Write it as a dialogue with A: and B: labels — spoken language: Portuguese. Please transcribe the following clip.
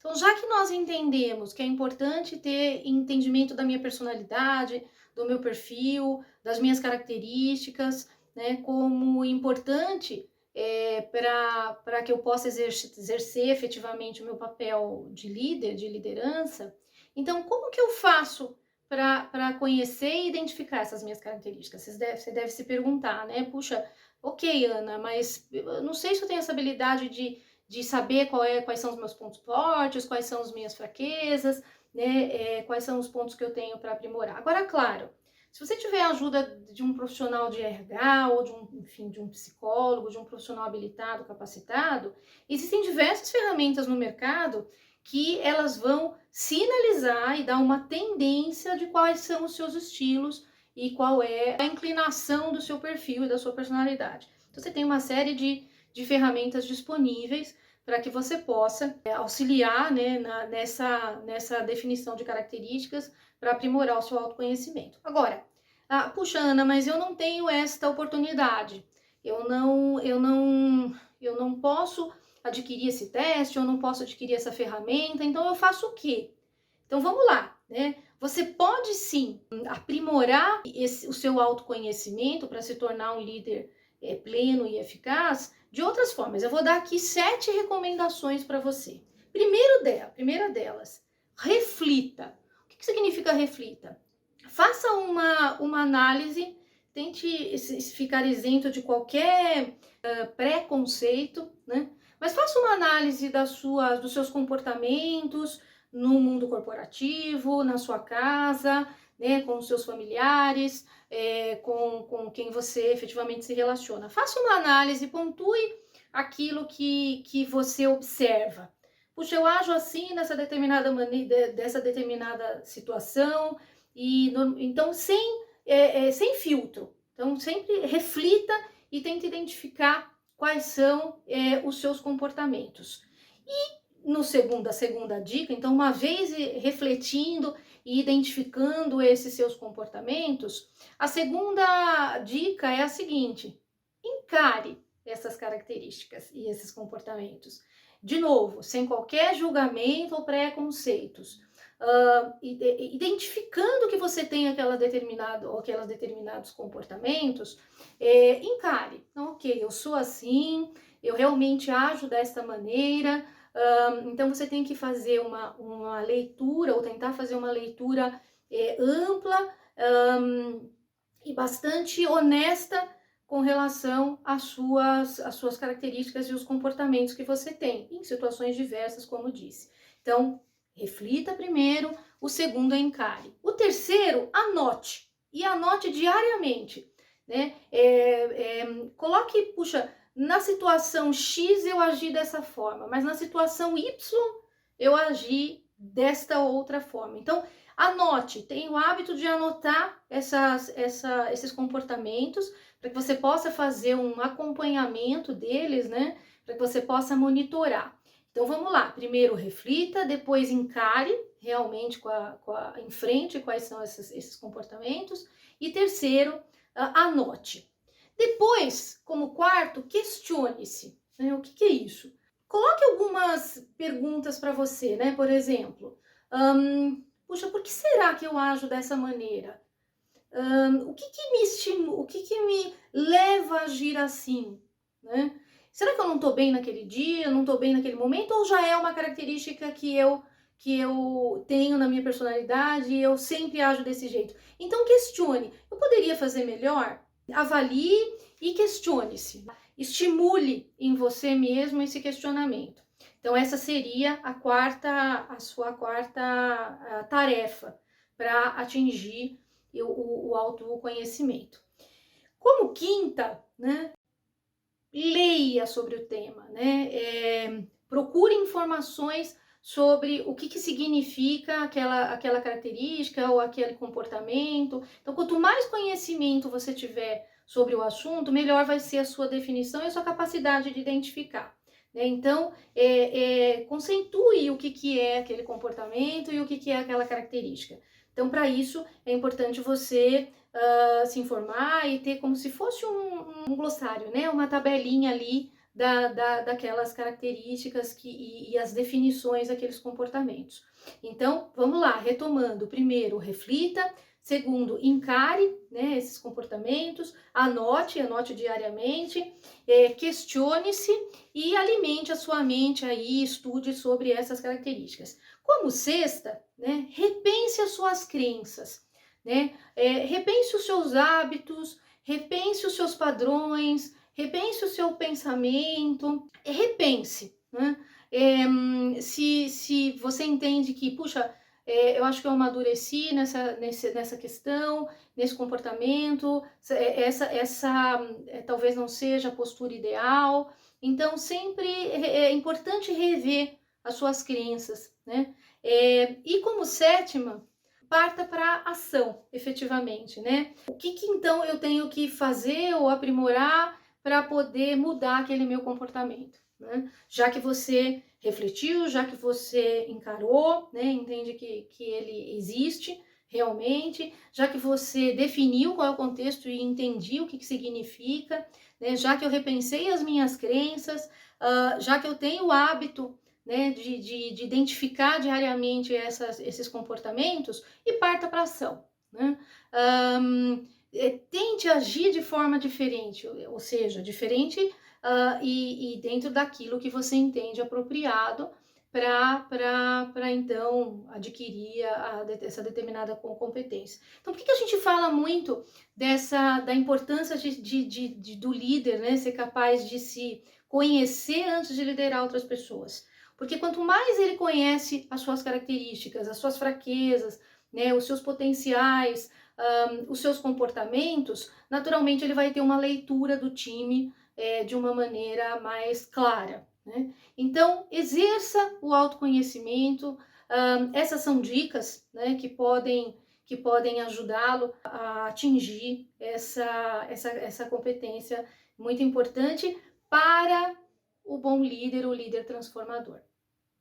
A: Então, já que nós entendemos que é importante ter entendimento da minha personalidade, do meu perfil, das minhas características, né, como importante para que eu possa exercer efetivamente o meu papel de líder, de liderança, então como que eu faço para conhecer e identificar essas minhas características? Você deve se perguntar, né? Puxa, ok, Ana, mas eu não sei se eu tenho essa habilidade de saber quais são os meus pontos fortes, quais são as minhas fraquezas, né? Quais são os pontos que eu tenho para aprimorar. Agora, claro, se você tiver a ajuda de um profissional de RH ou enfim, de um psicólogo, de um profissional habilitado, capacitado, existem diversas ferramentas no mercado que elas vão sinalizar e dar uma tendência de quais são os seus estilos e qual é a inclinação do seu perfil e da sua personalidade. Então, você tem uma série de ferramentas disponíveis para que você possa auxiliar, né, nessa definição de características para aprimorar o seu autoconhecimento. Agora, puxa, Ana, mas eu não tenho esta oportunidade. Eu não posso adquirir esse teste, eu não posso adquirir essa ferramenta, então eu faço o quê? Então vamos lá, né? Você pode sim aprimorar o seu autoconhecimento para se tornar um líder pleno e eficaz de outras formas. Eu vou dar aqui 7 recomendações para você. Primeira delas, reflita. O que significa reflita? Faça uma análise, tente ficar isento de qualquer preconceito, né? Mas faça uma análise dos seus comportamentos no mundo corporativo, na sua casa, né, com os seus familiares, com quem você efetivamente se relaciona. Faça uma análise, pontue aquilo que você observa. Puxa, eu ajo assim nessa determinada maneira, dessa determinada situação, então sem filtro. Então sempre reflita e tente identificar quais são os seus comportamentos. E a segunda dica, então, uma vez refletindo e identificando esses seus comportamentos, a segunda dica é a seguinte: encare essas características e esses comportamentos. De novo, sem qualquer julgamento ou preconceitos. Identificando que você tem aqueles determinados comportamentos, encare. Então, ok, eu sou assim, eu realmente ajo desta maneira. Então você tem que fazer uma leitura, ou tentar fazer uma leitura ampla e bastante honesta com relação às suas características e os comportamentos que você tem, em situações diversas, como disse. Então, reflita primeiro, o segundo é encare. O terceiro, anote, e anote diariamente, né? Coloque, puxa, na situação X eu agi dessa forma, mas na situação Y eu agi desta outra forma. Então, anote, tenha o hábito de anotar esses comportamentos, para que você possa fazer um acompanhamento deles, né? Para que você possa monitorar. Então vamos lá, primeiro reflita, depois encare realmente enfrente quais são esses comportamentos, e terceiro, anote. Depois, como quarto, questione-se, né? O que é isso? Coloque algumas perguntas para você, né? Por exemplo, puxa, por que será que eu ajo dessa maneira? O que me estimula, o que me leva a agir assim, né? Será que eu não estou bem naquele dia, não estou bem naquele momento, ou já é uma característica que eu tenho na minha personalidade e eu sempre ajo desse jeito? Então questione, eu poderia fazer melhor? Avalie e questione-se. Estimule em você mesmo esse questionamento. Então essa seria a sua quarta tarefa para atingir o autoconhecimento. Como quinta, né, leia sobre o tema, né? Procure informações sobre o que significa aquela característica ou aquele comportamento. Então, quanto mais conhecimento você tiver sobre o assunto, melhor vai ser a sua definição e a sua capacidade de identificar. Né? Então, concentue o que é aquele comportamento e o que é aquela característica. Então, para isso, é importante você se informar e ter como se fosse um glossário, né? Uma tabelinha ali daquelas características e as definições daqueles comportamentos. Então, vamos lá, retomando. Primeiro, reflita. Segundo, encare, né, esses comportamentos, anote diariamente, questione-se e alimente a sua mente aí, estude sobre essas características. Como sexta, né, repense as suas crenças, né, repense os seus hábitos, repense os seus padrões, repense o seu pensamento, repense, né? Se você entende que, puxa, eu acho que eu amadureci nessa questão, nesse comportamento, talvez não seja a postura ideal. Então, sempre é importante rever as suas crenças, né? E como sétima, parta para ação, efetivamente, né? O que então eu tenho que fazer ou aprimorar para poder mudar aquele meu comportamento, né? Já que você refletiu, já que você encarou, né, entende que ele existe realmente, já que você definiu qual é o contexto e entendi o que significa, né, já que eu repensei as minhas crenças, já que eu tenho o hábito, né, de identificar diariamente esses comportamentos, e parta para ação, né? Tente agir de forma diferente, ou seja, diferente e dentro daquilo que você entende apropriado para então adquirir essa determinada competência. Então, por que a gente fala muito da importância do líder, né, ser capaz de se conhecer antes de liderar outras pessoas? Porque quanto mais ele conhece as suas características, as suas fraquezas, né, os seus potenciais, os seus comportamentos, naturalmente ele vai ter uma leitura do time de uma maneira mais clara, né? Então, exerça o autoconhecimento. Essas são dicas, né, que podem ajudá-lo a atingir essa competência muito importante para o bom líder, o líder transformador.